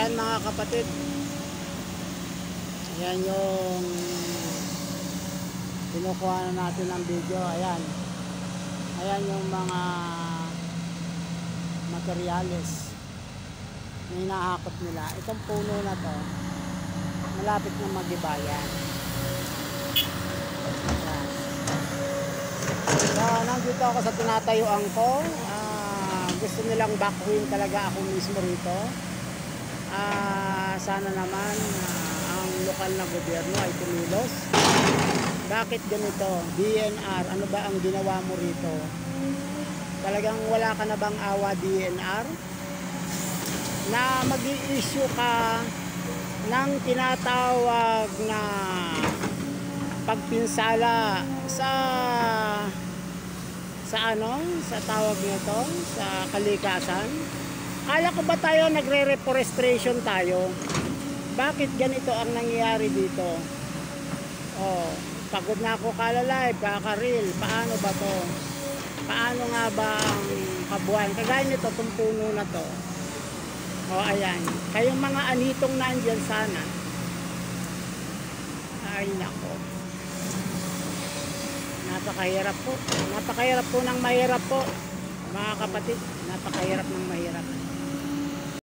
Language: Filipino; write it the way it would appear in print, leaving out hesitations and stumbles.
Ayan mga kapatid. Ayan yung kinukuha na natin ng video. Ayan. Ayan yung mga materyales na hinahakot nila. Itong puno na to, malapit na magibayan. Ayan. So, nandito ako sa tinatayuan ko. Gusto nilang backwin talaga ako mismo rito. Sana naman ang lokal na gobyerno ay kumilos. Bakit ganito? DNR, ano ba ang ginawa mo rito? Talagang wala ka na bang awa DNR? Na mag-i-issue ka ng tinatawag na pagpinsala sa tawag nito, sa kalikasan. Kala ko ba tayo nagre-reforestation tayo? Bakit ganito ang nangyayari dito? Oh, pagod na ako kalalay, kakaril. Paano ba to? Paano nga ba ang kabuuan? Kagaya nito, itong puno na to. Oh, ayan. Kayong mga anitong nandyan sana. Ay, nako. Napakahirap po. Napakahirap po ng mahirap po. Mga kapatid, napakahirap ng mahirap.